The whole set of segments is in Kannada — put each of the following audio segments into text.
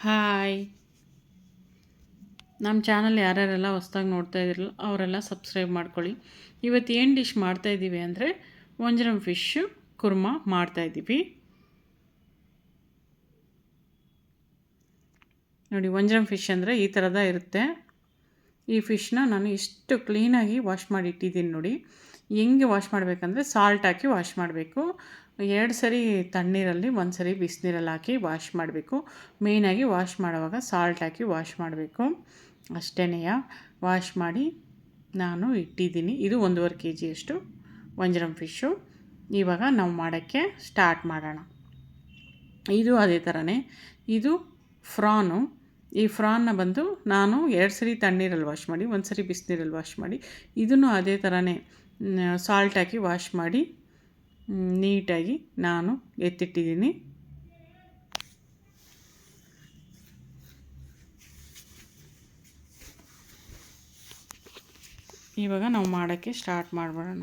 ಹಾಯ್, ನಮ್ಮ ಚಾನಲ್ ಯಾರ್ಯಾರೆಲ್ಲ ಹೊಸ್ದಾಗಿ ನೋಡ್ತಾ ಇದ್ದೀರಲ್ಲ ಅವರೆಲ್ಲ ಸಬ್ಸ್ಕ್ರೈಬ್ ಮಾಡ್ಕೊಳ್ಳಿ. ಇವತ್ತು ಏನು ಡಿಶ್ ಮಾಡ್ತಾಯಿದ್ದೀವಿ ಅಂದರೆ ವಂಜರಂ ಫಿಶ್ಶು ಕುರ್ಮಾ ಮಾಡ್ತಾಯಿದ್ದೀವಿ. ನೋಡಿ, ವಂಜರಂ ಫಿಶ್ ಅಂದರೆ ಈ ಥರದ ಇರುತ್ತೆ. ಈ ಫಿಶ್ನ ನಾನು ಇಷ್ಟು ಕ್ಲೀನಾಗಿ ವಾಶ್ ಮಾಡಿ ಇಟ್ಟಿದ್ದೀನಿ. ನೋಡಿ ಹೆಂಗೆ ವಾಶ್ ಮಾಡಬೇಕಂದ್ರೆ ಸಾಲ್ಟ್ ಹಾಕಿ ವಾಶ್ ಮಾಡಬೇಕು. 2 ಸರಿ ತಣ್ಣೀರಲ್ಲಿ 1 ಸರಿ ಬಿಸಿನೀರಲ್ಲಿ ಹಾಕಿ ವಾಶ್ ಮಾಡಬೇಕು. ಮೇಯ್ನಾಗಿ ವಾಶ್ ಮಾಡುವಾಗ ಸಾಲ್ಟ್ ಹಾಕಿ ವಾಶ್ ಮಾಡಬೇಕು. ಅಷ್ಟೇನೆಯ ವಾಶ್ ಮಾಡಿ ನಾನು ಇಟ್ಟಿದ್ದೀನಿ. ಇದು 1.5 kg ಅಷ್ಟು ವಂಜರಂ ಫಿಶ್ಶು. ಇವಾಗ ನಾವು ಮಾಡೋಕ್ಕೆ ಸ್ಟಾರ್ಟ್ ಮಾಡೋಣ. ಇದು ಅದೇ ಥರನೇ, ಇದು ಫ್ರಾನು. ಈ ಫ್ರಾನ್ನ ಬಂದು ನಾನು 2 ಸರಿ ತಣ್ಣೀರಲ್ಲಿ ವಾಶ್ ಮಾಡಿ 1 ಸರಿ ಬಿಸಿನೀರಲ್ಲಿ ವಾಶ್ ಮಾಡಿ, ಇದನ್ನು ಅದೇ ಥರನೇ ಸಾಲ್ಟ್ ಹಾಕಿ ವಾಶ್ ಮಾಡಿ ನೀಟಾಗಿ ನಾನು ಎತ್ತಿಟ್ಟಿದ್ದೀನಿ. ಇವಾಗ ನಾವು ಮಾಡೋಕ್ಕೆ ಸ್ಟಾರ್ಟ್ ಮಾಡಿಬಿಡೋಣ.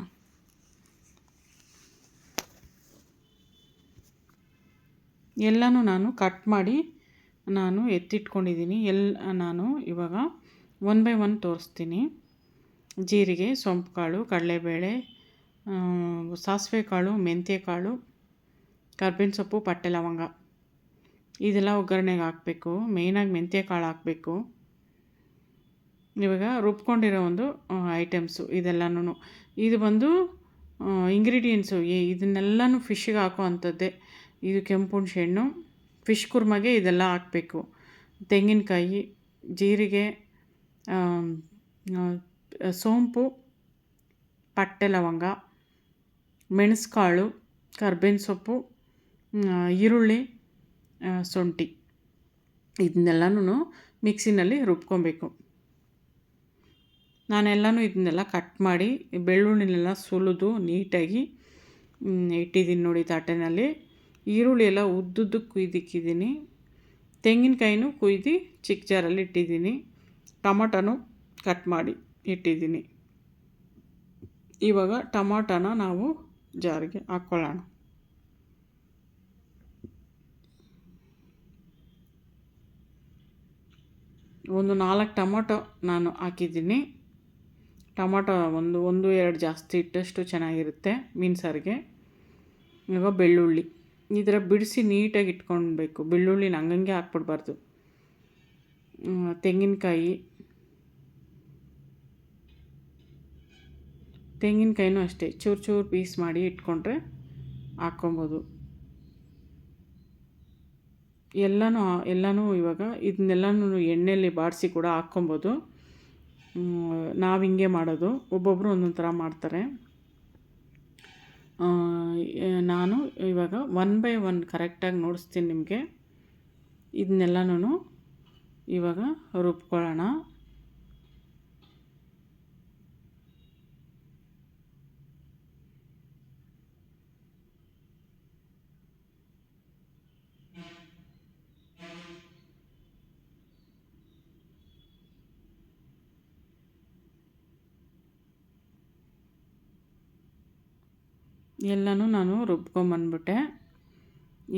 ಎಲ್ಲನೂ ನಾನು ಕಟ್ ಮಾಡಿ ನಾನು ಎತ್ತಿಟ್ಕೊಂಡಿದ್ದೀನಿ. ನಾನು ಇವಾಗ 1 by 1 ತೋರಿಸ್ತೀನಿ. ಜೀರಿಗೆ, ಸೊಂಪು ಕಾಳು, ಕಡಲೆಬೇಳೆ, ಸಾಸಿವೆ ಕಾಳು, ಮೆಂತ್ಯ ಕಾಳು, ಕರ್ಬೇವಿನ ಸೊಪ್ಪು, ಪಟ್ಟೆ ಲವಂಗ ಇದೆಲ್ಲ ಒಗ್ಗರಣೆಗೆ ಹಾಕಬೇಕು. ಮೇಯ್ನಾಗಿ ಮೆಂತ್ಯ ಕಾಳು ಹಾಕಬೇಕು. ಇವಾಗ ರುಬ್ಕೊಂಡಿರೋ ಒಂದು ಐಟಮ್ಸು ಇದೆಲ್ಲನೂ. ಇದು ಬಂದು ಇಂಗ್ರೀಡಿಯೆಂಟ್ಸು ಇದನ್ನೆಲ್ಲನೂ ಫಿಶ್ಗೆ ಹಾಕೋ ಅಂಥದ್ದೇ. ಇದು ಕೆಂಪು ಹುಣಸೆ ಹಣ್ಣು, ಫಿಶ್ ಕುರ್ಮಗೆ ಇದೆಲ್ಲ ಹಾಕಬೇಕು. ತೆಂಗಿನಕಾಯಿ, ಜೀರಿಗೆ, ಸೋಂಪು, ಪಟ್ಟೆ ಲವಂಗ, ಮೆಣಸುಕಾಳು, ಕರ್ಬೇವಿನ ಸೊಪ್ಪು, ಈರುಳ್ಳಿ, ಶುಂಠಿ ಇದನ್ನೆಲ್ಲನೂ ಮಿಕ್ಸಿನಲ್ಲಿ ರುಬ್ಕೊಬೇಕು. ನಾನೆಲ್ಲನೂ ಇದನ್ನೆಲ್ಲ ಕಟ್ ಮಾಡಿ ಬೆಳ್ಳುಳ್ಳಿನೆಲ್ಲ ಸುಲಿದು ನೀಟಾಗಿ ಇಟ್ಟಿದ್ದೀನಿ. ನೋಡಿ ತಟ್ಟೆನಲ್ಲಿ ಈರುಳ್ಳಿ ಎಲ್ಲ ಉದ್ದುದ್ದಕ್ಕೆ ಕುಯ್ದಿಕ್ಕಿದ್ದೀನಿ. ತೆಂಗಿನಕಾಯಿನೂ ಕುಯ್ದು ಚಿಕ್ಕ ಜಾರಲ್ಲಿ ಇಟ್ಟಿದ್ದೀನಿ. ಟೊಮಟೊನೂ ಕಟ್ ಮಾಡಿ ಇಟ್ಟಿದ್ದೀನಿ. ಇವಾಗ ಟೊಮಾಟೋನ ನಾವು ಜಾರಿಗೆ ಹಾಕ್ಕೊಳ್ಳೋಣ. ಒಂದು 4 ಟೊಮೊಟೊ ನಾನು ಹಾಕಿದ್ದೀನಿ. ಟೊಮೊಟೊ ಒಂದು 2 ಜಾಸ್ತಿ ಇಟ್ಟಷ್ಟು ಚೆನ್ನಾಗಿರುತ್ತೆ ಮೀನು ಸಾರಿಗೆ. ಇವಾಗ ಬೆಳ್ಳುಳ್ಳಿ ಈ ಥರ ಬಿಡಿಸಿ ನೀಟಾಗಿ ಇಟ್ಕೊಳ್ಬೇಕು. ಬೆಳ್ಳುಳ್ಳಿನ ಹಂಗಂಗೆ ಹಾಕ್ಬಿಡ್ಬಾರ್ದು. ತೆಂಗಿನಕಾಯಿನೂ ಅಷ್ಟೇ ಚೂರು ಚೂರು ಪೀಸ್ ಮಾಡಿ ಇಟ್ಕೊಂಡ್ರೆ ಹಾಕ್ಕೊಬೋದು. ಎಲ್ಲನೂ ಇವಾಗ ಇದನ್ನೆಲ್ಲನೂ ಎಣ್ಣೆಯಲ್ಲಿ ಬಾಡಿಸಿ ಕೂಡ ಹಾಕ್ಕೊಬೋದು. ನಾವು ಹಿಂಗೆ ಮಾಡೋದು, ಒಬ್ಬೊಬ್ಬರು ಒಂದೊಂದು ಥರ ಮಾಡ್ತಾರೆ. ನಾನು ಇವಾಗ 1 by 1 ಕರೆಕ್ಟಾಗಿ ನೋಡಿಸ್ತೀನಿ ನಿಮಗೆ. ಇದನ್ನೆಲ್ಲನೂ ಇವಾಗ ರುಬ್ಕೊಳ್ಳೋಣ. ಎಲ್ಲನೂ ನಾನು ರುಬ್ಕೊಂಬಂದ್ಬಿಟ್ಟೆ.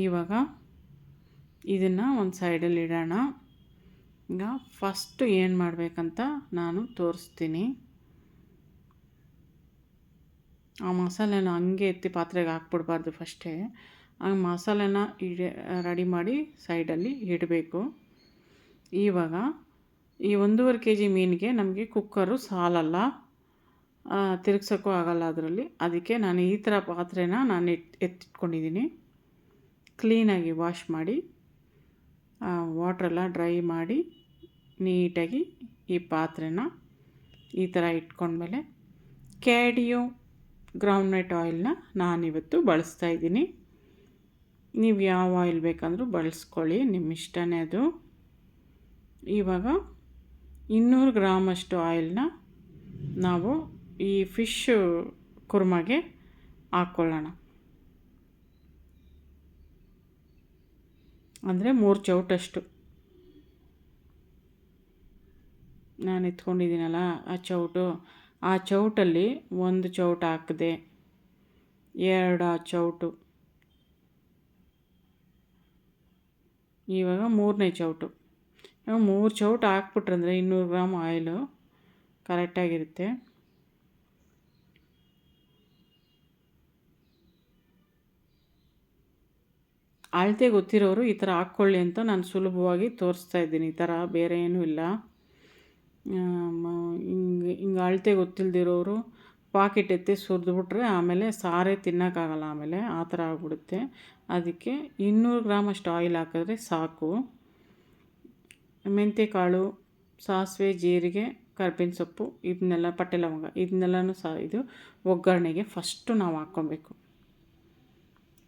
ಇವಾಗ ಇದನ್ನು ಒಂದು ಸೈಡಲ್ಲಿ ಇಡೋಣ. ಈಗ ಫಸ್ಟು ಏನು ಮಾಡಬೇಕಂತ ನಾನು ತೋರಿಸ್ತೀನಿ. ಆ ಮಸಾಲೆನ ಹಂಗೆ ಎತ್ತಿ ಪಾತ್ರೆಗೆ ಹಾಕ್ಬಿಡ್ಬಾರ್ದು. ಫಸ್ಟೇ ಆ ಮಸಾಲೆನ ರೆಡಿ ಮಾಡಿ ಸೈಡಲ್ಲಿ ಇಡಬೇಕು. ಇವಾಗ ಈ 1.5 kg ಮೀನಿಗೆ ನಮಗೆ ಕುಕ್ಕರು ಸಾಲಲ್ಲ, ತಿರುಗ್ಸೋಕ್ಕೂ ಆಗೋಲ್ಲ ಅದರಲ್ಲಿ. ಅದಕ್ಕೆ ನಾನು ಈ ಥರ ಪಾತ್ರೆನ ನಾನು ಎತ್ತಿಟ್ಕೊಂಡಿದ್ದೀನಿ. ಕ್ಲೀನಾಗಿ ವಾಶ್ ಮಾಡಿ ವಾಟ್ರೆಲ್ಲ ಡ್ರೈ ಮಾಡಿ ನೀಟಾಗಿ ಈ ಪಾತ್ರೆನ ಈ ಥರ ಇಟ್ಕೊಂಡ್ಮೇಲೆ ಕ್ಯಾಡಿಯೋ ಗ್ರೌಂಡ್ನಟ್ ಆಯಿಲ್ನ ನಾನಿವತ್ತು ಬಳಸ್ತಾಯಿದ್ದೀನಿ. ನೀವು ಯಾವ ಆಯಿಲ್ ಬೇಕಂದ್ರೂ ಬಳಸ್ಕೊಳ್ಳಿ, ನಿಮ್ಮ ಇಷ್ಟನೇ ಅದು. ಇವಾಗ 200 ಗ್ರಾಮಷ್ಟು ಆಯಿಲ್ನ ನಾವು ಈ ಫಿಶ್ ಕುರ್ಮಗೆ ಹಾಕ್ಕೊಳ್ಳೋಣ. ಅಂದರೆ 3 ಚೌಟಷ್ಟು ನಾನು ಎತ್ಕೊಂಡಿದ್ದೀನಲ್ಲ ಆ ಚೌಟಲ್ಲಿ 1 ಚೌಟ ಹಾಕಿದೆ, 2 ಚೌಟು, ಇವಾಗ 3ನೇ ಚೌಟು. 3 ಚೌಟು ಹಾಕ್ಬಿಟ್ರಂದರೆ 200 ಗ್ರಾಮ್ ಆಯಿಲು ಕರೆಕ್ಟಾಗಿರುತ್ತೆ. ಅಳತೆ ಗೊತ್ತಿರೋರು ಈ ಥರ ಹಾಕ್ಕೊಳ್ಳಿ ಅಂತ ನಾನು ಸುಲಭವಾಗಿ ತೋರಿಸ್ತಾ ಇದ್ದೀನಿ. ಈ ಥರ ಬೇರೆ ಏನೂ ಇಲ್ಲ. ಹಿಂಗೆ ಅಳತೆ ಗೊತ್ತಿಲ್ಲದಿರೋರು ಪಾಕೆಟ್ ಎತ್ತಿ ಸುರಿದ್ಬಿಟ್ರೆ ಆಮೇಲೆ ಸಾರೇ ತಿನ್ನೋಕ್ಕಾಗಲ್ಲ, ಆಮೇಲೆ ಆ ಥರ ಆಗ್ಬಿಡುತ್ತೆ. ಅದಕ್ಕೆ 200 ಗ್ರಾಮ್ ಅಷ್ಟು ಆಯಿಲ್ ಹಾಕಿದ್ರೆ ಸಾಕು. ಮೆಂತ್ಯಕಾಳು, ಸಾಸಿವೆ, ಜೀರಿಗೆ, ಕರ್ಬೇವಿನ ಸೊಪ್ಪು ಇದನ್ನೆಲ್ಲ, ಪಟ್ಟೆ ಲವಂಗ ಇದನ್ನೆಲ್ಲನೂ ಇದು ಒಗ್ಗರಣೆಗೆ ಫಸ್ಟು ನಾವು ಹಾಕ್ಕೊಬೇಕು.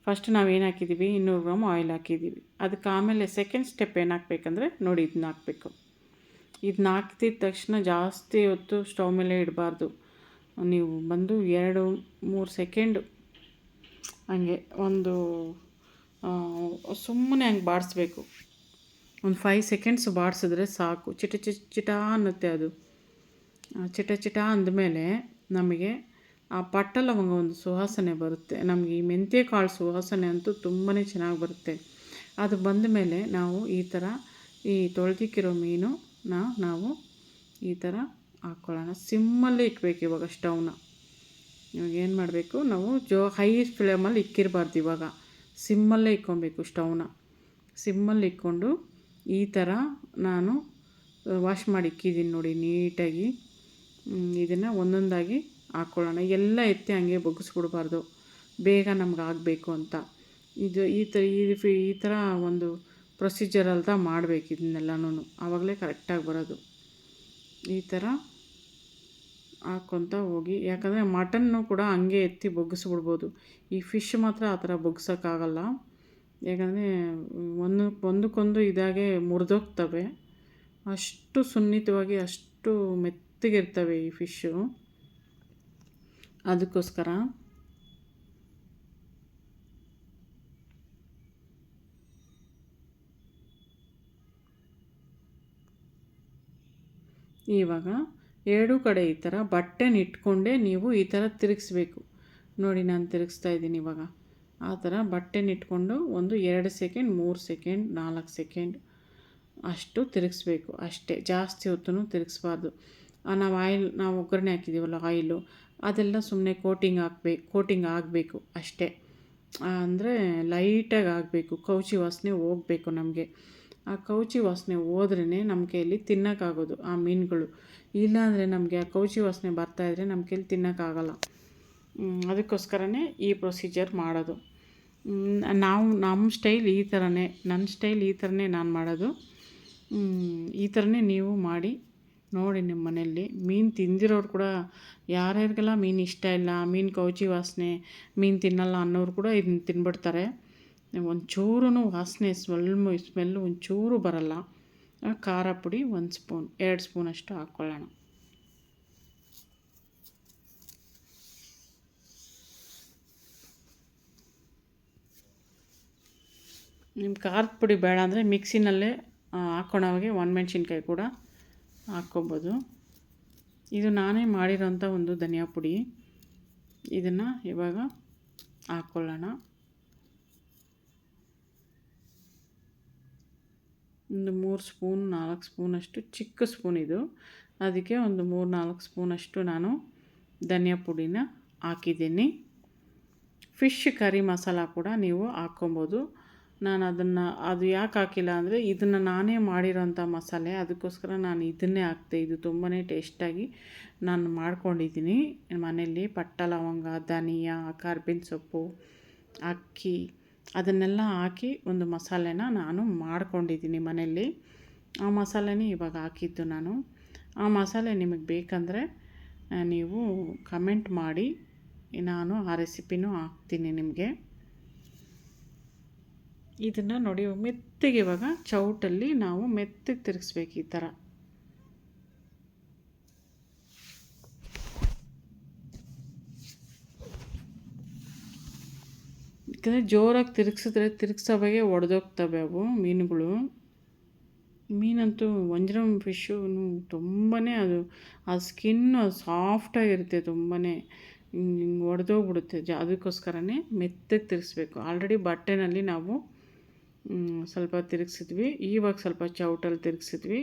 ಫಸ್ಟ್ ನಾವೇನು ಹಾಕಿದ್ದೀವಿ, 200 ಗ್ರಾಮ್ ಆಯಿಲ್ ಹಾಕಿದ್ದೀವಿ. ಅದಕ್ಕೆ ಆಮೇಲೆ ಸೆಕೆಂಡ್ ಸ್ಟೆಪ್ ಏನು ಹಾಕ್ಬೇಕಂದ್ರೆ ನೋಡಿ, ಇದನ್ನ ಹಾಕಬೇಕು. ಇದನ್ನ ಹಾಕ್ತಿದ್ದ ತಕ್ಷಣ ಜಾಸ್ತಿ ಹೊತ್ತು ಸ್ಟವ್ ಮೇಲೆ ಇಡಬಾರ್ದು. ನೀವು ಬಂದು 2-3 ಸೆಕೆಂಡು ಹಂಗೆ ಒಂದು ಸುಮ್ಮನೆ ಹಂಗೆ ಬಾಡಿಸ್ಬೇಕು. ಒಂದು 5 ಸೆಕೆಂಡ್ಸ್ ಬಾಡಿಸಿದ್ರೆ ಸಾಕು. ಚಿಟ ಅನ್ನುತ್ತೆ ಅದು. ಚಿಟ ಅಂದಮೇಲೆ ನಮಗೆ ಆ ಪಟ್ಟ ಲವಂಗ ಒಂದು ಸುವಾಸನೆ ಬರುತ್ತೆ. ನಮಗೆ ಈ ಮೆಂತ್ಯಕಾಳು ಸುವಾಸನೆ ಅಂತೂ ತುಂಬಾ ಚೆನ್ನಾಗಿ ಬರುತ್ತೆ. ಅದು ಬಂದ ಮೇಲೆ ನಾವು ಈ ಥರ ಈ ತೊಳೆದಿಕ್ಕಿರೋ ಮೀನು ನಾವು ಈ ಥರ ಹಾಕ್ಕೊಳ್ಳೋಣ. ಸಿಮ್ಮಲ್ಲೇ ಇಕ್ಬೇಕು ಇವಾಗ ಸ್ಟವ್ನ. ಇವಾಗ ಏನು ಮಾಡಬೇಕು, ನಾವು ಹೈ ಫ್ಲೇಮಲ್ಲಿ ಇಕ್ಕಿರಬಾರ್ದು. ಇವಾಗ ಸಿಮ್ಮಲ್ಲೇ ಇಕ್ಕೊಬೇಕು ಸ್ಟವ್ನ. ಸಿಮ್ಮಲ್ಲಿ ಇಕ್ಕೊಂಡು ಈ ಥರ ನಾನು ವಾಶ್ ಮಾಡಿ ಇಕ್ಕಿದ್ದೀನಿ ನೋಡಿ ನೀಟಾಗಿ. ಇದನ್ನು ಒಂದೊಂದಾಗಿ ಹಾಕ್ಕೊಳ್ಳೋಣ. ಎಲ್ಲ ಎತ್ತಿ ಹಂಗೆ ಬಗ್ಗಿಸ್ಬಿಡ್ಬಾರ್ದು, ಬೇಗ ನಮ್ಗೆ ಆಗಬೇಕು ಅಂತ. ಇದು ಈ ಥರ ಒಂದು ಪ್ರೊಸೀಜರ್ ಅಲ್ದ ಮಾಡಬೇಕು ಇದನ್ನೆಲ್ಲನೂ, ಆವಾಗಲೇ ಕರೆಕ್ಟಾಗಿ ಬರೋದು. ಈ ಥರ ಹಾಕ್ಕೊತ ಹೋಗಿ. ಯಾಕಂದರೆ ಮಟನ್ನು ಕೂಡ ಹಂಗೆ ಎತ್ತಿ ಬಗ್ಗಿಸ್ಬಿಡ್ಬೋದು. ಈ ಫಿಶ್ ಮಾತ್ರ ಆ ಥರ ಬಗ್ಸೋಕ್ಕಾಗಲ್ಲ. ಯಾಕಂದರೆ ಒಂದಕ್ಕೊಂದು ಇದಾಗೆ ಮುರಿದೋಗ್ತವೆ. ಅಷ್ಟು ಸುನ್ನಿತವಾಗಿ, ಅಷ್ಟು ಮೆತ್ತಗಿರ್ತವೆ ಈ ಫಿಶ್ಶು. ಅದಕ್ಕೋಸ್ಕರ ಇವಾಗ 2 ಕಡೆ ಈ ಥರ ಬಟ್ಟೆನ ಇಟ್ಕೊಂಡೇ ನೀವು ಈ ಥರ ತಿರುಗಿಸ್ಬೇಕು. ನೋಡಿ, ನಾನು ತಿರುಗಿಸ್ತಾ ಇದ್ದೀನಿ ಇವಾಗ. ಆ ಥರ ಬಟ್ಟೆನ ಇಟ್ಕೊಂಡು ಒಂದು 2 ಸೆಕೆಂಡ್, 3 ಸೆಕೆಂಡ್, 4 ಸೆಕೆಂಡ್ ಅಷ್ಟು ತಿರುಗಿಸ್ಬೇಕು ಅಷ್ಟೇ. ಜಾಸ್ತಿ ಹೊತ್ತು ತಿರುಗಿಸ್ಬಾರ್ದು. ನಾವು ಒಗ್ಗರಣೆ ಹಾಕಿದ್ದೀವಲ್ಲ ಆಯಿಲು, ಅದೆಲ್ಲ ಸುಮ್ಮನೆ ಕೋಟಿಂಗ್ ಆಗಬೇಕು ಅಷ್ಟೇ. ಅಂದರೆ ಲೈಟಾಗಿ ಆಗಬೇಕು. ಕೌಚಿ ವಾಸನೆ ಹೋಗಬೇಕು ನಮಗೆ. ಆ ಕೌಚಿ ವಾಸನೆ ಹೋದ್ರೇ ನಮ್ಮ ಕೈಯಲ್ಲಿ ತಿನ್ನೋಕ್ಕಾಗೋದು ಆ ಮೀನುಗಳು. ಇಲ್ಲಾಂದರೆ ನಮಗೆ ಆ ಕೌಚಿ ವಾಸನೆ ಬರ್ತಾಯಿದ್ರೆ ನಮ್ಮ ಕೈಯಲ್ಲಿ ತಿನ್ನೋಕ್ಕಾಗಲ್ಲ. ಅದಕ್ಕೋಸ್ಕರನೇ ಈ ಪ್ರೊಸೀಜರ್ ಮಾಡೋದು. ನಮ್ಮ ಸ್ಟೈಲ್ ಈ ಥರನೇ, ನನ್ನ ಸ್ಟೈಲ್ ಈ ಥರನೇ ನಾನು ಮಾಡೋದು. ಈ ಥರನೇ ನೀವು ಮಾಡಿ ನೋಡಿ ನಿಮ್ಮ ಮನೆಯಲ್ಲಿ. ಮೀನು ತಿಂದಿರೋರು ಕೂಡ, ಯಾರ್ಯಾರಿಗೆಲ್ಲ ಮೀನು ಇಷ್ಟ ಇಲ್ಲ, ಮೀನು ಕೌಚಿ ವಾಸನೆ, ಮೀನು ತಿನ್ನಲ್ಲ ಅನ್ನೋರು ಕೂಡ ಇದನ್ನ ತಿನ್ಬಿಡ್ತಾರೆ. ಒಂಚೂರು ವಾಸನೆ ಸ್ಮೆಲ್ಲು ಒಂಚೂರು ಬರಲ್ಲ. ಖಾರ ಪುಡಿ 1 ಸ್ಪೂನ್, 2 ಸ್ಪೂನಷ್ಟು ಹಾಕ್ಕೊಳ್ಳೋಣ. ನಿಮ್ಮ ಖಾರದ ಪುಡಿ ಬೇಡ ಅಂದರೆ ಮಿಕ್ಸಿನಲ್ಲೇ ಹಾಕ್ಕೊಳೋವಾಗೆ ಒಣಮೆಣ್ಸಿನ್ಕಾಯಿ ಕೂಡ ಹಾಕ್ಕೊಬೋದು. ಇದು ನಾನೇ ಮಾಡಿರೋಂಥ ಒಂದು ಧನಿಯಾ ಪುಡಿ. ಇದನ್ನು ಇವಾಗ ಹಾಕ್ಕೊಳ್ಳೋಣ. ಒಂದು 3 ಸ್ಪೂನ್ 4 ಸ್ಪೂನಷ್ಟು, ಚಿಕ್ಕ ಸ್ಪೂನ್ ಇದು, ಅದಕ್ಕೆ ಒಂದು 3-4 ಸ್ಪೂನಷ್ಟು ನಾನು ಧನಿಯಾ ಪುಡಿನ ಹಾಕಿದ್ದೀನಿ. ಫಿಶ್ ಕರಿ ಮಸಾಲ ಕೂಡ ನೀವು ಹಾಕ್ಕೊಬೋದು. ನಾನು ಅದು ಯಾಕೆ ಹಾಕಿಲ್ಲ ಅಂದರೆ ಇದನ್ನು ನಾನೇ ಮಾಡಿರೋಂಥ ಮಸಾಲೆ, ಅದಕ್ಕೋಸ್ಕರ ನಾನು ಇದನ್ನೇ ಹಾಕ್ತೆ. ಇದು ತುಂಬಾ ಟೇಸ್ಟಾಗಿ ನಾನು ಮಾಡ್ಕೊಂಡಿದ್ದೀನಿ ಮನೆಯಲ್ಲಿ. ಪಟ್ಟ ಲವಂಗ, ಧನಿಯಾ, ಕರ್ಬೇವಿನ ಸೊಪ್ಪು, ಅಕ್ಕಿ ಅದನ್ನೆಲ್ಲ ಹಾಕಿ ಒಂದು ಮಸಾಲೆನ ನಾನು ಮಾಡ್ಕೊಂಡಿದ್ದೀನಿ ಮನೆಯಲ್ಲಿ. ಆ ಮಸಾಲೆನೇ ಇವಾಗ ಹಾಕಿದ್ದು ನಾನು. ಆ ಮಸಾಲೆ ನಿಮಗೆ ಬೇಕಂದರೆ ನೀವು ಕಮೆಂಟ್ ಮಾಡಿ, ನಾನು ಆ ರೆಸಿಪಿನೂ ಹಾಕ್ತೀನಿ ನಿಮಗೆ. ಇದನ್ನು ನೋಡಿ ಮೆತ್ತಗೆ ಇವಾಗ ಚೌಟಲ್ಲಿ ನಾವು ಮೆತ್ತಗೆ ತಿರುಗಿಸ್ಬೇಕು ಈ ಥರ. ಯಾಕಂದರೆ ಜೋರಾಗಿ ತಿರುಗಿಸಿದ್ರೆ ತಿರುಗಿಸೋವಾಗೆ ಒಡೆದೋಗ್ತವೆ ಅವು ಮೀನುಗಳು. ಮೀನಂತೂ ವಂಜರಂ ಫಿಶ್ಶು ತುಂಬಾ ಅದು ಆ ಸ್ಕಿನ್ನು ಸಾಫ್ಟಾಗಿರುತ್ತೆ, ತುಂಬಾ ಒಡೆದೋಗ್ಬಿಡುತ್ತೆ. ಅದಕ್ಕೋಸ್ಕರನೇ ಮೆತ್ತಗೆ ತಿರುಗಿಸ್ಬೇಕು. ಆಲ್ರೆಡಿ ಬಟ್ಟೆನಲ್ಲಿ ನಾವು ಸ್ವಲ್ಪ ತಿರುಗಿಸಿದ್ವಿ. ಇವಾಗ ಸ್ವಲ್ಪ ಚೌಟಲ್ಲಿ ತಿರುಗಿಸಿದ್ವಿ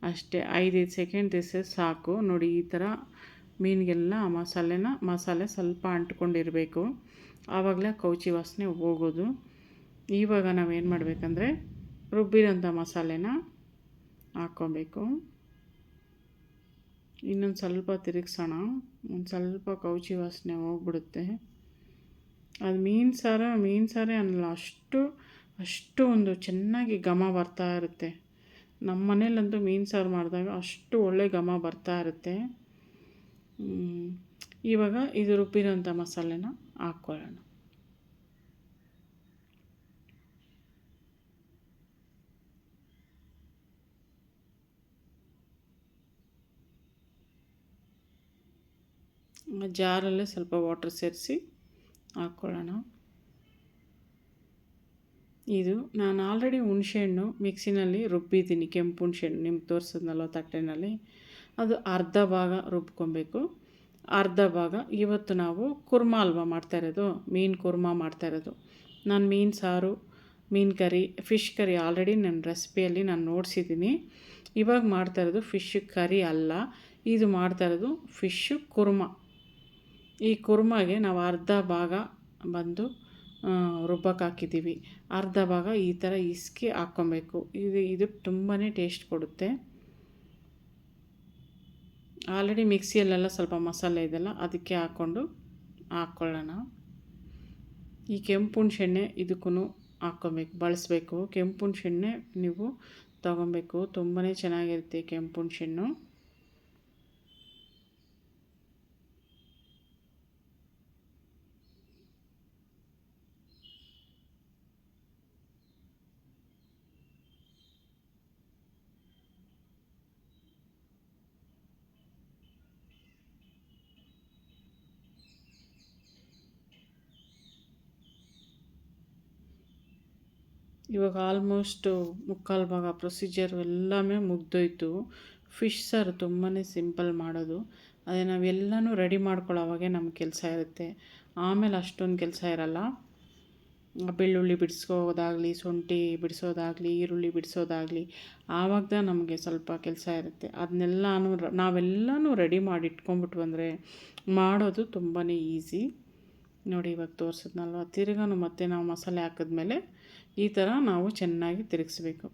ಅಷ್ಟೇ. 5-5 ಸೆಕೆಂಡ್ ದಿವಸ ಸಾಕು. ನೋಡಿ ಈ ಥರ ಮೀನಿಗೆಲ್ಲ ಮಸಾಲೆ ಸ್ವಲ್ಪ ಅಂಟ್ಕೊಂಡಿರಬೇಕು. ಆವಾಗಲೇ ಕೌಚಿ ವಾಸನೆ ಹೋಗೋದು. ಇವಾಗ ನಾವೇನು ಮಾಡಬೇಕಂದ್ರೆ ರುಬ್ಬಿರೋಂಥ ಮಸಾಲೆನ ಹಾಕ್ಕೊಬೇಕು. ಇನ್ನೊಂದು ಸ್ವಲ್ಪ ತಿರುಗಿಸೋಣ. ಒಂದು ಸ್ವಲ್ಪ ಕೌಚಿ ವಾಸನೆ ಹೋಗ್ಬಿಡುತ್ತೆ. ಅದು ಮೀನು ಸಾರೇ ಅನ್ನಲ್ಲ, ಅಷ್ಟು ಒಂದು ಚೆನ್ನಾಗಿ ಘಮ ಬರ್ತಾ ಇರುತ್ತೆ. ನಮ್ಮ ಮನೇಲಂತೂ ಮೀನು ಸಾರು ಮಾಡಿದಾಗ ಅಷ್ಟು ಒಳ್ಳೆ ಘಮ ಬರ್ತಾ ಇರುತ್ತೆ. ಇವಾಗ ಇದು ರುಬ್ಬಿರೋಂಥ ಮಸಾಲೆನ ಹಾಕ್ಕೊಳ್ಳೋಣ. ಜಾರಲ್ಲೇ ಸ್ವಲ್ಪ ವಾಟರ್ ಸೇರಿಸಿ ಹಾಕ್ಕೊಳ್ಳೋಣ. ಇದು ನಾನು ಆಲ್ರೆಡಿ ಹುಣಸೆಹಣ್ಣು ಮಿಕ್ಸಿನಲ್ಲಿ ರುಬ್ಬಿದ್ದೀನಿ. ಕೆಂಪು ಹುಣಸೆಹಣ್ಣು ನಿಮ್ಗೆ ತೋರಿಸಿದ್ನಲ್ವ ತಟ್ಟೆನಲ್ಲಿ, ಅದು ಅರ್ಧ ಭಾಗ ರುಬ್ಕೊಬೇಕು. ಅರ್ಧ ಭಾಗ ಇವತ್ತು ನಾವು ಕುರ್ಮಾ ಅಲ್ವಾ ಮಾಡ್ತಾಯಿರೋದು, ಮೀನು ಕುರ್ಮಾ ಮಾಡ್ತಾಯಿರೋದು. ನಾನು ಮೀನು ಸಾರು, ಮೀನು ಕರಿ, ಫಿಶ್ ಕರಿ ಆಲ್ರೆಡಿ ನನ್ನ ರೆಸಿಪಿಯಲ್ಲಿ ನಾನು ನೋಡಿಸಿದ್ದೀನಿ. ಇವಾಗ ಮಾಡ್ತಾಯಿರೋದು ಫಿಶ್ ಕರಿ ಅಲ್ಲ, ಇದು ಮಾಡ್ತಾಯಿರೋದು ಫಿಶ್ ಕುರ್ಮಾ. ಈ ಕುರ್ಮಾಗೆ ನಾವು ಅರ್ಧ ಭಾಗ ಬಂದು ರುಬ್ಬಕ್ಕೆ ಹಾಕಿದ್ದೀವಿ, ಅರ್ಧ ಭಾಗ ಈ ಥರ ಇಸ್ಕಿ ಹಾಕ್ಕೊಬೇಕು. ಇದು ತುಂಬಾ ಟೇಸ್ಟ್ ಕೊಡುತ್ತೆ. ಆಲ್ರೆಡಿ ಮಿಕ್ಸಿಯಲ್ಲೆಲ್ಲ ಸ್ವಲ್ಪ ಮಸಾಲೆ ಇದೆಲ್ಲ ಅದಕ್ಕೆ ಹಾಕ್ಕೊಳ್ಳೋಣ. ಈ ಕೆಂಪು ಹುಣಸೆಹಣ್ಣೆ ಇದಕ್ಕೂ ಹಾಕ್ಕೊಬೇಕು, ಬಳಸಬೇಕು. ಕೆಂಪು ಹುಣಸೆಹಣ್ಣೆ ನೀವು ತೊಗೊಬೇಕು, ತುಂಬಾ ಚೆನ್ನಾಗಿರುತ್ತೆ ಕೆಂಪು ಹುಣಸೆಹಣ್ಣು. ಇವಾಗ ಆಲ್ಮೋಸ್ಟು ಮುಕ್ಕಾಲು ಭಾಗ ಪ್ರೊಸೀಜರ್ ಎಲ್ಲವೇ ಮುಗ್ದೋಯ್ತು. ಫಿಶ್ ಸಾರು ತುಂಬಾ ಸಿಂಪಲ್ ಮಾಡೋದು. ಅದೇ ನಾವೆಲ್ಲನೂ ರೆಡಿ ಮಾಡ್ಕೊಳ್ಳೋವಾಗೆ ನಮ್ಮ ಕೆಲಸ ಇರುತ್ತೆ. ಆಮೇಲೆ ಅಷ್ಟೊಂದು ಕೆಲಸ ಇರಲ್ಲ. ಬೆಳ್ಳುಳ್ಳಿ ಬಿಡಿಸ್ಕೋದಾಗಲಿ, ಶುಂಠಿ ಬಿಡಿಸೋದಾಗಲಿ, ಈರುಳ್ಳಿ ಬಿಡಿಸೋದಾಗಲಿ, ಆವಾಗ ನಮಗೆ ಸ್ವಲ್ಪ ಕೆಲಸ ಇರುತ್ತೆ. ನಾವೆಲ್ಲನೂ ರೆಡಿ ಮಾಡಿ ಇಟ್ಕೊಂಡ್ಬಿಟ್ವು ಅಂದರೆ ಮಾಡೋದು ತುಂಬಾ ಈಸಿ. ನೋಡಿ ಇವಾಗ ತೋರಿಸಿದ್ನಲ್ವ, ತಿರ್ಗಾನು ಮತ್ತೆ ನಾವು ಮಸಾಲೆ ಹಾಕಿದ್ಮೇಲೆ ಈ ಥರ ನಾವು ಚೆನ್ನಾಗಿ ತಿರುಗಿಸ್ಬೇಕು.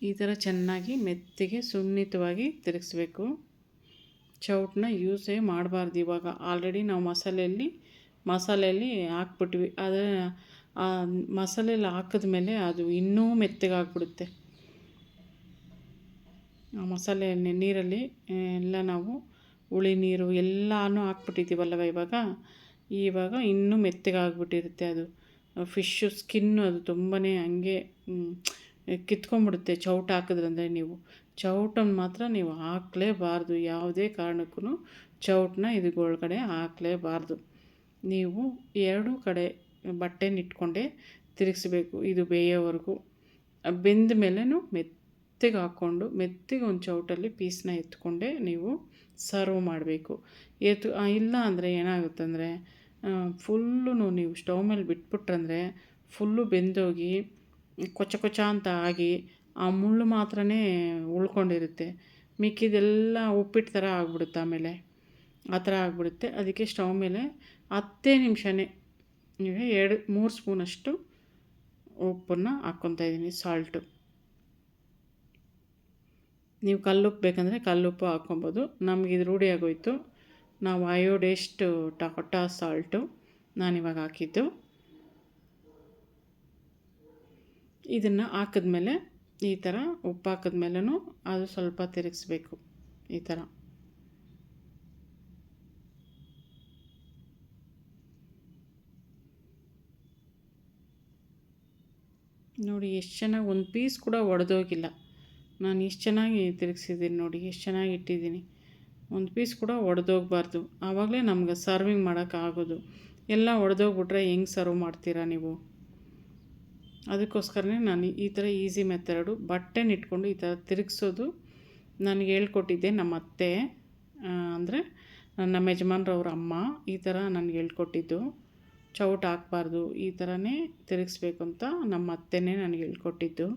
ಈ ಥರ ಚೆನ್ನಾಗಿ ಮೆತ್ತಿಗೆ ಸುನ್ನಿತವಾಗಿ ತಿರುಗಿಸ್ಬೇಕು. ಚೌಟನ್ನ ಯೂಸೇ ಮಾಡಬಾರ್ದು. ಇವಾಗ ಆಲ್ರೆಡಿ ನಾವು ಮಸಾಲೆಯಲ್ಲಿ ಹಾಕ್ಬಿಟ್ವಿ. ಆದರೆ ಆ ಮಸಾಲೆಯಲ್ಲಿ ಹಾಕಿದ್ಮೇಲೆ ಅದು ಇನ್ನೂ ಮೆತ್ತಗಾಗ್ಬಿಡುತ್ತೆ. ಆ ಮಸಾಲೆ ನೀರಲ್ಲಿ ಎಲ್ಲ ನಾವು ಹುಳಿ ನೀರು ಎಲ್ಲನೂ ಹಾಕ್ಬಿಟ್ಟಿದ್ದೀವಲ್ಲವ ಇವಾಗ ಇನ್ನೂ ಮೆತ್ತಗಾಗ್ಬಿಟ್ಟಿರುತ್ತೆ. ಅದು ಫಿಶ್ಶು ಸ್ಕಿನ್ನು ಅದು ತುಂಬಾ ಹಂಗೆ ಕಿತ್ಕೊಂಡ್ಬಿಡುತ್ತೆ ಚೌಟ ಹಾಕಿದ್ರಂದರೆ. ನೀವು ಚೌಟನ್ನು ಮಾತ್ರ ನೀವು ಹಾಕಲೇಬಾರ್ದು, ಯಾವುದೇ ಕಾರಣಕ್ಕೂ ಚೌಟನ್ನ ಒಳಗಡೆ ಹಾಕಲೇಬಾರ್ದು. ನೀವು ಎರಡೂ ಕಡೆ ಬಟ್ಟೆನ ಇಟ್ಕೊಂಡೇ ತಿರುಗಿಸ್ಬೇಕು ಇದು ಬೇಯೋವರೆಗೂ. ಬೆಂದ ಮೇಲೂ ಮೆತ್ತಗೆ ಹಾಕ್ಕೊಂಡು ಮೆತ್ತಗೆ ಒಂದು ಚೌಟಲ್ಲಿ ಪೀಸನ್ನ ಎತ್ಕೊಂಡೇ ನೀವು ಸರ್ವ್ ಮಾಡಬೇಕು. ಇಲ್ಲ ಅಂದರೆ ಏನಾಗುತ್ತಂದರೆ ಫುಲ್ಲು ನೀವು ಸ್ಟವ್ ಮೇಲೆ ಬಿಟ್ಬಿಟ್ರಂದರೆ ಫುಲ್ಲು ಬೆಂದೋಗಿ ಕೊಚ್ಚ ಅಂತ ಆಗಿ ಆ ಮುಳ್ಳು ಮಾತ್ರನೇ ಉಳ್ಕೊಂಡಿರುತ್ತೆ. ಮಿಕ್ಕಿದೆಲ್ಲ ಉಪ್ಪಿಟ್ಟು ಥರ ಆಗ್ಬಿಡುತ್ತೆ. ಆಮೇಲೆ ಆ ಥರ ಆಗಿಬಿಡುತ್ತೆ. ಅದಕ್ಕೆ ಸ್ಟವ್ ಮೇಲೆ 10 ನಿಮಿಷನೇ 2-3 ಸ್ಪೂನಷ್ಟು ಉಪ್ಪನ್ನು ಹಾಕ್ಕೊತಾಯಿದ್ದೀನಿ, ಸಾಲ್ಟು. ನೀವು ಕಲ್ಲುಪ್ಪು ಬೇಕಂದರೆ ಕಲ್ಲುಪ್ಪು ಹಾಕ್ಕೊಬೋದು. ನಮಗಿದು ರೂಢಿ ಆಗೋಯ್ತು. ನಾವು ಅಯೋಡೇಸ್ಟ್ ಟಾಟಾ ಸಾಲ್ಟು ನಾನಿವಾಗ ಹಾಕಿದ್ದು. ಇದನ್ನು ಹಾಕಿದ್ಮೇಲೆ ಈ ಥರ ಉಪ್ಪು ಹಾಕಿದ್ಮೇಲೂ ಅದು ಸ್ವಲ್ಪ ತಿರುಗಿಸ್ಬೇಕು. ಈ ಥರ ನೋಡಿ ಎಷ್ಟು ಚೆನ್ನಾಗಿ, ಒಂದು ಪೀಸ್ ಕೂಡ ಒಡೆದೋಗಿಲ್ಲ. ನಾನು ಎಷ್ಟು ಚೆನ್ನಾಗಿ ತಿರುಗಿಸಿದ್ದೀನಿ ನೋಡಿ, ಎಷ್ಟು ಚೆನ್ನಾಗಿ ಇಟ್ಟಿದ್ದೀನಿ. ಒಂದು ಪೀಸ್ ಕೂಡ ಒಡೆದೋಗ್ಬಾರ್ದು, ಆವಾಗಲೇ ನಮ್ಗೆ ಸರ್ವಿಂಗ್ ಮಾಡೋಕ್ಕಾಗೋದು. ಎಲ್ಲ ಒಡೆದೋಗ್ಬಿಟ್ರೆ ಹೆಂಗೆ ಸರ್ವ್ ಮಾಡ್ತೀರಾ ನೀವು? ಅದಕ್ಕೋಸ್ಕರನೇ ನಾನು ಈ ಥರ ಈಸಿ ಮೆಥಡು, ಬಟ್ಟೆನ ಇಟ್ಕೊಂಡು ಈ ಥರ ತಿರುಗಿಸೋದು ನನಗೆ ಹೇಳ್ಕೊಟ್ಟಿದ್ದೆ ನಮ್ಮ ಅತ್ತೆ, ಅಂದರೆ ನಮ್ಮ ಯಜಮಾನ್ರವ್ರ ಅಮ್ಮ ಈ ಥರ ನನಗೆ ಹೇಳ್ಕೊಟ್ಟಿದ್ದು. ಚೌಟ್ ಹಾಕ್ಬಾರ್ದು, ಈ ಥರನೇ ತಿರುಗಿಸ್ಬೇಕು ಅಂತ ನಮ್ಮ ಅತ್ತೆನೇ ನನಗೆ ಹೇಳ್ಕೊಟ್ಟಿದ್ದು.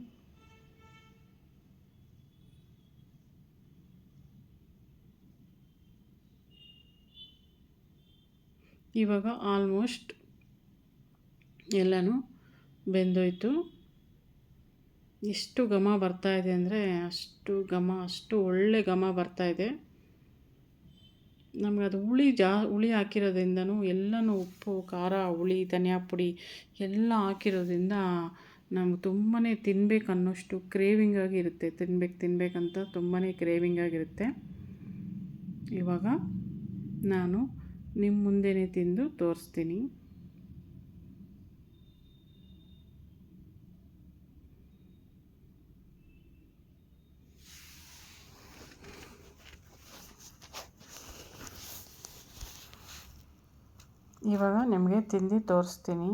ಇವಾಗ ಆಲ್ಮೋಸ್ಟ್ ಎಲ್ಲನೂ ಬೆಂದೋಯ್ತು. ಎಷ್ಟು ಘಮ ಬರ್ತಾಯಿದೆ ಅಂದರೆ ಅಷ್ಟು ಒಳ್ಳೆ ಘಮ ಬರ್ತಾಯಿದೆ. ನಮಗೆ ಅದು ಹುಳಿ ಹಾಕಿರೋದ್ರಿಂದನೂ ಎಲ್ಲನೂ ಉಪ್ಪು, ಖಾರ, ಹುಳಿ, ಧನಿಯಾ ಪುಡಿ ಎಲ್ಲ ಹಾಕಿರೋದ್ರಿಂದ ನಮ್ಗೆ ತುಂಬಾ ತಿನ್ಬೇಕು ಅನ್ನೋಷ್ಟು ಕ್ರೇವಿಂಗ್ ಆಗಿರುತ್ತೆ. ತಿನ್ಬೇಕಂತ ತುಂಬಾ ಕ್ರೇವಿಂಗ್ ಆಗಿರುತ್ತೆ. ಇವಾಗ ನಾನು ನಿಮ್ಮ ಮುಂದೆನೇ ತಿಂದು ತೋರಿಸ್ತೀನಿ. ಇವಾಗ ನಿಮಗೆ ತಿಂದು ತೋರಿಸ್ತೀನಿ.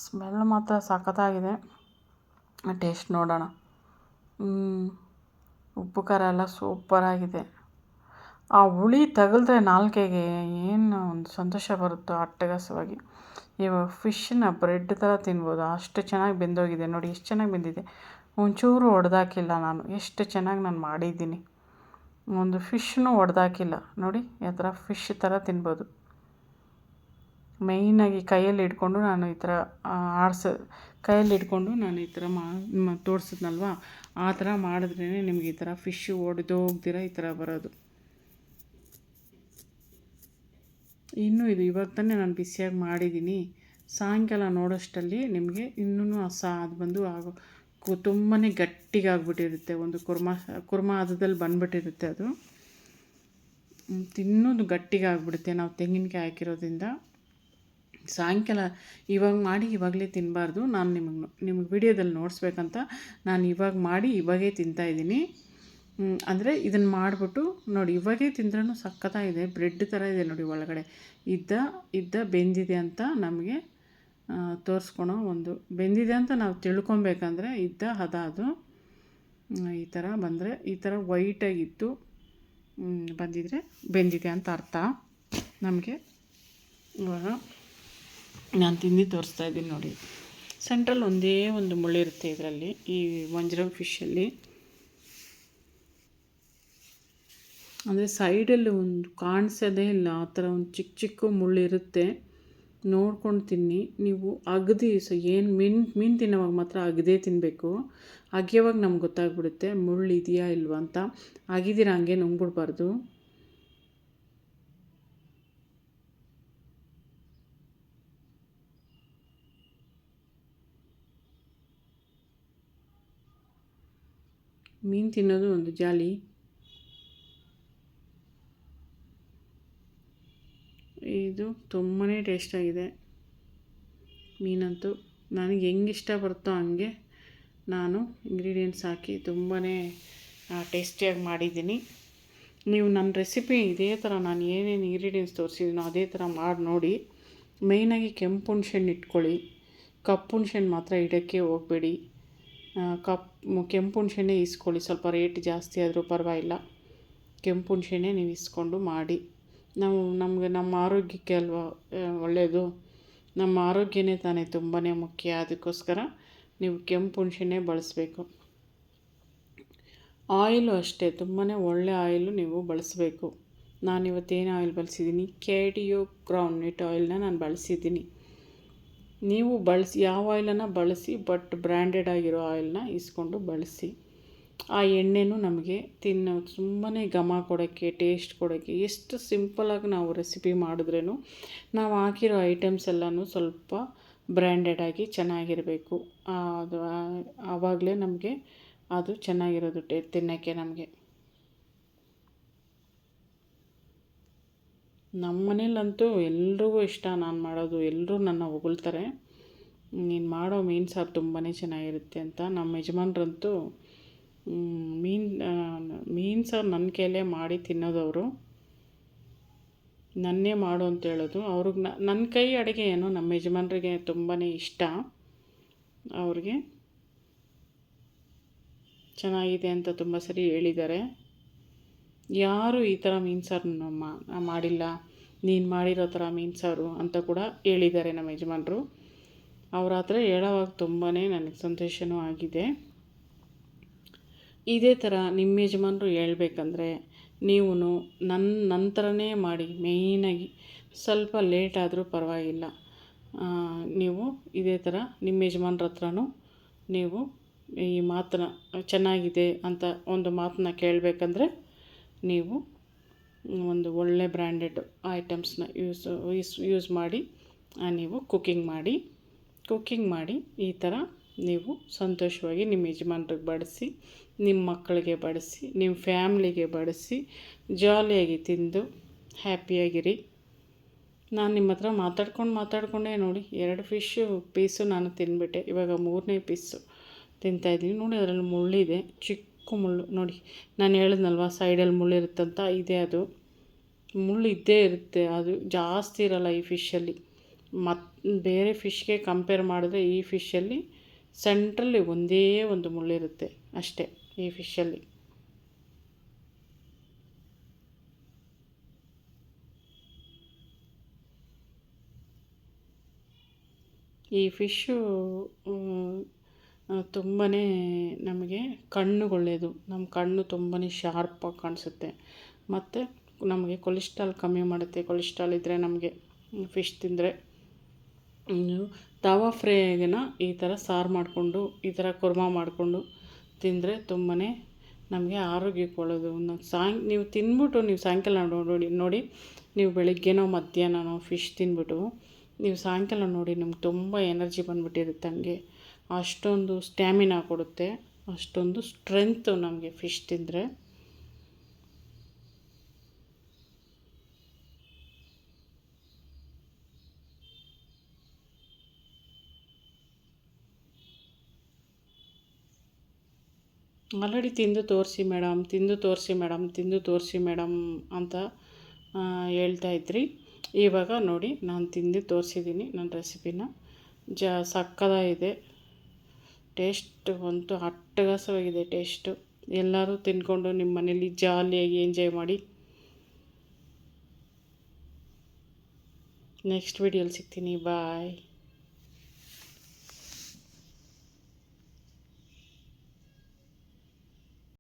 ಸ್ಮೆಲ್ ಮಾತ್ರ ಸಖತ್ತಾಗಿದೆ. ಟೇಸ್ಟ್ ನೋಡೋಣ. ಉಪ್ಪು ಖಾರ ಎಲ್ಲ ಸೂಪರಾಗಿದೆ. ಆ ಹುಳಿ ತಗಲಿದ್ರೆ ನಾಲ್ಕೆಗೆ ಏನು ಒಂದು ಸಂತೋಷ ಬರುತ್ತೋ ಅಟ್ಟಗಾಸವಾಗಿ. ಇವಾಗ ಫಿಶ್ನ ಬ್ರೆಡ್ ಥರ ತಿನ್ಬೋದು, ಅಷ್ಟು ಚೆನ್ನಾಗಿ ಬೆಂದೋಗಿದೆ. ನೋಡಿ ಎಷ್ಟು ಚೆನ್ನಾಗಿ ಬೆಂದಿದೆ. ಒಂಚೂರು ಒಡೆದಾಕಿಲ್ಲ ನಾನು. ಎಷ್ಟು ಚೆನ್ನಾಗಿ ನಾನು ಮಾಡಿದ್ದೀನಿ. ಒಂದು ಫಿಶ್ನೂ ಒಡೆದಾಕಿಲ್ಲ. ನೋಡಿ ಯಾವ ಥರ ಫಿಶ್ ಥರ ತಿನ್ಬೋದು. ಮೇಯ್ನಾಗಿ ಕೈಯಲ್ಲಿ ಹಿಡ್ಕೊಂಡು ನಾನು ಈ ಥರ ಕೈಯಲ್ಲಿ ಹಿಡ್ಕೊಂಡು ನಾನು ಈ ಥರ ತೋರಿಸಿದ್ನಲ್ವ, ಆ ಥರ ಮಾಡಿದ್ರೇ ನಿಮ್ಗೆ ಈ ಥರ ಫಿಶ್ಶು ಒಡೆದೋಗ್ದಿರ ಈ ಥರ ಬರೋದು. ಇನ್ನೂ ಇದು ಇವಾಗ ತಾನೇ ನಾನು ಬಿಸಿಯಾಗಿ ಮಾಡಿದ್ದೀನಿ. ಸಾಯಂಕಾಲ ನೋಡೋಷ್ಟರಲ್ಲಿ ನಿಮಗೆ ಇನ್ನೂ ಅದು ಬಂದು ತುಂಬಾ ಗಟ್ಟಿಗಾಗ್ಬಿಟ್ಟಿರುತ್ತೆ. ಒಂದು ಕುರ್ಮಾ ಹದದಲ್ಲಿ ಬಂದುಬಿಟ್ಟಿರುತ್ತೆ. ಅದು ತಿನ್ನೋದು ಗಟ್ಟಿಗಾಗ್ಬಿಡುತ್ತೆ ನಾವು ತೆಂಗಿನಕಾಯಿ ಹಾಕಿರೋದ್ರಿಂದ. ಸಾಯಂಕಾಲ ಇವಾಗ ಮಾಡಿ ಇವಾಗಲೇ ತಿನ್ನಬಾರ್ದು. ನಾನು ನಿಮಗೆ ವಿಡಿಯೋದಲ್ಲಿ ನೋಡಿಸ್ಬೇಕಂತ ನಾನು ಇವಾಗ ಮಾಡಿ ಇವಾಗೇ ತಿಂತಾಯಿದ್ದೀನಿ. ಅಂದರೆ ಇದನ್ನು ಮಾಡಿಬಿಟ್ಟು ನೋಡಿ, ಇವಾಗೇ ತಿಂದ್ರೂ ಸಖತ್ತಾಗಿದೆ. ಬ್ರೆಡ್ ಥರ ಇದೆ ನೋಡಿ. ಒಳಗಡೆ ಇದ್ದ ಬೆಂದಿದೆ ಅಂತ ನಮಗೆ ತೋರಿಸ್ಕೊಳೋ ಒಂದು ಬೆಂದಿದೆ ಅಂತ ನಾವು ತಿಳ್ಕೊಬೇಕಂದ್ರೆ ಹದ ಅದು ಈ ಥರ ಬಂದರೆ, ಈ ಥರ ವೈಟಾಗಿದ್ದು ಬಂದಿದ್ರೆ ಬೆಂದಿದೆ ಅಂತ ಅರ್ಥ ನಮಗೆ. ಇವಾಗ ನಾನು ತಿಂದು ತೋರಿಸ್ತಾಯಿದ್ದೀನಿ ನೋಡಿ. ಸೆಂಟ್ರಲ್ಲಿ ಒಂದೇ ಒಂದು ಮುಳ್ಳಿರುತ್ತೆ ಇದರಲ್ಲಿ, ಈ ವಂಜರಂ ಫಿಶಲ್ಲಿ. ಅಂದರೆ ಸೈಡಲ್ಲಿ ಒಂದು ಕಾಣಿಸೋದೇ ಇಲ್ಲ, ಆ ಥರ ಒಂದು ಚಿಕ್ಕ ಮುಳ್ಳಿರುತ್ತೆ. ನೋಡ್ಕೊಂಡು ತಿನ್ನಿ ನೀವು. ಅಗದಿ ಏನು ಮೀನು ತಿನ್ನೋವಾಗ ಮಾತ್ರ ಅಗದೇ ತಿನ್ನಬೇಕು. ಅಗಿಯೋವಾಗ ನಮ್ಗೆ ಗೊತ್ತಾಗ್ಬಿಡುತ್ತೆ ಮುಳ್ಳು ಇದೆಯಾ ಇಲ್ವಾ ಅಂತ. ಅಗಿದಿರ ಹಂಗೆ ನುಂಗ್ಬಿಡ್ಬಾರ್ದು. ಮೀನು ತಿನ್ನೋದು ಒಂದು ಜಾಲಿ. ಇದು ತುಂಬಾ ಟೇಸ್ಟಾಗಿದೆ ಮೀನಂತೂ. ನನಗೆ ಹೆಂಗೆ ಇಷ್ಟ ಬರುತ್ತೋ ಹಂಗೆ ನಾನು ಇಂಗ್ರೀಡಿಯೆಂಟ್ಸ್ ಹಾಕಿ ತುಂಬಾ ಟೇಸ್ಟಿಯಾಗಿ ಮಾಡಿದ್ದೀನಿ. ನೀವು ನನ್ನ ರೆಸಿಪಿ ಇದೇ ಥರ ನಾನು ಏನೇನು ಇಂಗ್ರೀಡಿಯೆಂಟ್ಸ್ ತೋರಿಸಿದ್ದೀನೋ ಅದೇ ಥರ ಮಾಡಿ ನೋಡಿ. ಮೇಯ್ನಾಗಿ ಕೆಂಪು ಹುಣ್ಸೆಹಣ್ಣು ಇಟ್ಕೊಳ್ಳಿ. ಕಪ್ಪು ಹುಣ್ಸೆಹಣ್ಣು ಮಾತ್ರ ಇಡೋಕ್ಕೆ ಹೋಗಬೇಡಿ. ಕೆಂಪು ಹುಣ್ಸೆಹಣ್ಣೇ ಇಸ್ಕೊಳ್ಳಿ. ಸ್ವಲ್ಪ ರೇಟ್ ಜಾಸ್ತಿ ಆದರೂ ಪರವಾಗಿಲ್ಲ, ಕೆಂಪು ಹುಣ್ಸೆಹಣ್ಣೇ ನೀವು ಇಸ್ಕೊಂಡು ಮಾಡಿ. ನಮ್ಮ ಆರೋಗ್ಯಕ್ಕೆ ಅಲ್ವಾ ಒಳ್ಳೆಯದು. ನಮ್ಮ ಆರೋಗ್ಯನೇ ತಾನೇ ತುಂಬಾ ಮುಖ್ಯ. ಅದಕ್ಕೋಸ್ಕರ ನೀವು ಕೆಂಪು ಹುಣ್ಸೆಹಣ್ಣೇ ಬಳಸಬೇಕು. ಆಯಿಲು ಅಷ್ಟೇ, ತುಂಬಾ ಒಳ್ಳೆ ಆಯಿಲು ನೀವು ಬಳಸಬೇಕು. ನಾನಿವತ್ತೇನು ಆಯಿಲ್ ಬಳಸಿದ್ದೀನಿ, KDO ಗ್ರೌಂಡ್ನಟ್ ಆಯಿಲ್ನ ನಾನು ಬಳಸಿದ್ದೀನಿ. ನೀವು ಯಾವ ಆಯಿಲನ್ನು ಬಳಸಿ, ಬಟ್ ಬ್ರ್ಯಾಂಡೆಡ್ ಆಗಿರೋ ಆಯಿಲ್ನ ಇಸ್ಕೊಂಡು ಬಳಸಿ. ಆ ಎಣ್ಣೆನೂ ನಮಗೆ ತುಂಬಾ ಘಮ ಕೊಡೋಕ್ಕೆ, ಟೇಸ್ಟ್ ಕೊಡೋಕ್ಕೆ, ಎಷ್ಟು ಸಿಂಪಲಾಗಿ ನಾವು ರೆಸಿಪಿ ಮಾಡಿದ್ರೂ ನಾವು ಹಾಕಿರೋ ಐಟಮ್ಸ್ ಎಲ್ಲನೂ ಸ್ವಲ್ಪ ಬ್ರ್ಯಾಂಡೆಡಾಗಿ ಚೆನ್ನಾಗಿರಬೇಕು. ಅದು ಆವಾಗಲೇ ನಮಗೆ ಅದು ಚೆನ್ನಾಗಿರೋದು ತಿನ್ನೋಕ್ಕೆ ನಮಗೆ. ನಮ್ಮ ಮನೇಲಂತೂ ಎಲ್ರಿಗೂ ಇಷ್ಟ ನಾನು ಮಾಡೋದು. ಎಲ್ಲರೂ ನನ್ನ ಹೊಗಳ್ತಾರೆ, ನೀನು ಮಾಡೋ ಮೀನು ಸಾರು ತುಂಬಾ ಚೆನ್ನಾಗಿರುತ್ತೆ ಅಂತ. ನಮ್ಮ ಯಜಮಾನ್ರಂತೂ ಮೀನು ಸಾರು ನನ್ನ ಕೈಲೇ ಮಾಡಿ ತಿನ್ನೋದವರು. ನನ್ನೇ ಮಾಡು ಅಂತ ಹೇಳೋದು. ಅವ್ರಿಗೆ ನನ್ನ ಕೈ ಅಡುಗೆ ಏನೋ ನಮ್ಮ ಯಜಮಾನ್ರಿಗೆ ತುಂಬಾ ಇಷ್ಟ. ಅವ್ರಿಗೆ ಚೆನ್ನಾಗಿದೆ ಅಂತ ತುಂಬ ಸರಿ ಹೇಳಿದ್ದಾರೆ. ಯಾರು ಈ ಥರ ಮೀನು ಸಾರು ಮಾಡಿಲ್ಲ, ನೀನು ಮಾಡಿರೋ ಥರ ಮೀನು ಸಾರು ಅಂತ ಕೂಡ ಹೇಳಿದ್ದಾರೆ ನಮ್ಮ ಯಜಮಾನ್ರು. ಅವ್ರ ಹತ್ರ ಹೇಳೋವಾಗ ತುಂಬಾ ನನಗೆ ಸಂತೋಷವೂ ಆಗಿದೆ. ಇದೇ ಥರ ನಿಮ್ಮ ಯಜಮಾನ್ರು ಹೇಳ್ಬೇಕಂದ್ರೆ ನೀವು ನನ್ನ ಥರನೇ ಮಾಡಿ. ಮೇಯ್ನಾಗಿ ಸ್ವಲ್ಪ ಲೇಟ್ ಆದರೂ ಪರವಾಗಿಲ್ಲ, ನೀವು ಇದೇ ಥರ ನಿಮ್ಮ ಯಜಮಾನ್ರ ಹತ್ರನೂ ನೀವು ಈ ಮಾತನ್ನ ಚೆನ್ನಾಗಿದೆ ಅಂತ ಒಂದು ಮಾತನ್ನ ಕೇಳಬೇಕಂದ್ರೆ ನೀವು ಒಂದು ಒಳ್ಳೆ ಬ್ರ್ಯಾಂಡೆಡ್ ಐಟಮ್ಸ್ನ ಯೂಸ್ ಮಾಡಿ ನೀವು ಕುಕ್ಕಿಂಗ್ ಮಾಡಿ ಈ ಥರ ನೀವು ಸಂತೋಷವಾಗಿ ನಿಮ್ಮ ಯಜಮಾನ್ರಿಗೆ ಬಡಿಸಿ, ನಿಮ್ಮ ಮಕ್ಕಳಿಗೆ ಬಡಿಸಿ, ನಿಮ್ಮ ಫ್ಯಾಮ್ಲಿಗೆ ಬಡಿಸಿ, ಜಾಲಿಯಾಗಿ ತಿಂದು ಹ್ಯಾಪಿಯಾಗಿರಿ. ನಾನು ನಿಮ್ಮ ಹತ್ರ ಮಾತಾಡ್ಕೊಂಡೇ ನೋಡಿ 2 ಫಿಶ್ಶು ಪೀಸು ನಾನು ತಿಂದುಬಿಟ್ಟೆ. ಇವಾಗ 3ನೇ ಪೀಸು ತಿಂತಾಯಿದ್ದೀನಿ. ನೋಡಿ ಅದರಲ್ಲಿ ಮುಳ್ಳಿದೆ, ಚಿಕ್ಕ ಮುಳ್ಳು ನೋಡಿ. ನಾನು ಹೇಳಿದ್ನಲ್ವ ಸೈಡಲ್ಲಿ ಮುಳ್ಳಿರುತ್ತಂತ, ಇದೆ ಅದು. ಮುಳ್ಳು ಇದ್ದೇ ಇರುತ್ತೆ, ಅದು ಜಾಸ್ತಿ ಇರೋಲ್ಲ ಈ ಫಿಶಲ್ಲಿ. ಬೇರೆ ಫಿಶ್ಗೆ ಕಂಪೇರ್ ಮಾಡಿದ್ರೆ ಈ ಫಿಶಲ್ಲಿ ಸೆಂಟ್ರಲ್ಲಿ ಒಂದೇ ಒಂದು ಮುಳ್ಳಿರುತ್ತೆ ಅಷ್ಟೇ ಈ ಫಿಶಲ್ಲಿ. ಈ ಫಿಶ್ಶು ತುಂಬಾ ನಮಗೆ ಕಣ್ಣುಗೊಳ್ಳೆಯದು. ನಮ್ಮ ಕಣ್ಣು ತುಂಬಾ ಶಾರ್ಪಾಗಿ ಕಾಣಿಸುತ್ತೆ. ಮತ್ತು ನಮಗೆ ಕೊಲೆಸ್ಟ್ರಾಲ್ ಕಮ್ಮಿ ಮಾಡುತ್ತೆ. ಕೊಲೆಸ್ಟ್ರಾಲ್ ಇದ್ದರೆ ನಮಗೆ ಫಿಶ್ ತಿಂದರೆ ತವಾ ಫ್ರೈನ ಈ ಥರ ಸಾರು ಮಾಡಿಕೊಂಡು, ಈ ಥರ ಕುರ್ಮಾ ಮಾಡಿಕೊಂಡು ತಿಂದರೆ ತುಂಬಾ ನಮಗೆ ಆರೋಗ್ಯಕ್ಕೆ ಒಳ್ಳೆಯದು. ನೀವು ತಿಂದ್ಬಿಟ್ಟು ನೀವು ಸಾಯಂಕಾಲ ನೋಡಿ ನೀವು ಬೆಳಗ್ಗೆನೋ ಮಧ್ಯಾಹ್ನನೋ ಫಿಶ್ ತಿಂದ್ಬಿಟ್ಟು ನೀವು ಸಾಯಂಕಾಲ ನೋಡಿ ನಿಮ್ಗೆ ತುಂಬ ಎನರ್ಜಿ ಬಂದುಬಿಟ್ಟಿರುತ್ತೆ. ಹಂಗೆ ಅಷ್ಟೊಂದು ಸ್ಟ್ಯಾಮಿನಾ ಕೊಡುತ್ತೆ, ಅಷ್ಟೊಂದು ಸ್ಟ್ರೆಂತು ನಮಗೆ ಫಿಶ್ ತಿಂದರೆ. ಆಲ್ರೆಡಿ ತಿಂದು ತೋರಿಸಿ ಮೇಡಮ್ ಅಂತ ಹೇಳ್ತಾಯಿದ್ರಿ. ಇವಾಗ ನೋಡಿ ನಾನು ತಿಂದು ತೋರಿಸಿದ್ದೀನಿ ನನ್ನ ರೆಸಿಪಿನ. ಸಕ್ಕತ್ತಾಗಿದೆ. ಟೇಸ್ಟ್ ಅಂತೂ ಅಟ್ಟಹಾಸವಾಗಿದೆ ಟೇಸ್ಟು. ಎಲ್ಲರೂ ತಿಂದ್ಕೊಂಡು ನಿಮ್ಮ ಮನೇಲಿ ಜಾಲಿಯಾಗಿ ಎಂಜಾಯ್ ಮಾಡಿ. ನೆಕ್ಸ್ಟ್ ವಿಡಿಯೋಲಿ ಸಿಗ್ತೀನಿ. ಬಾಯ್.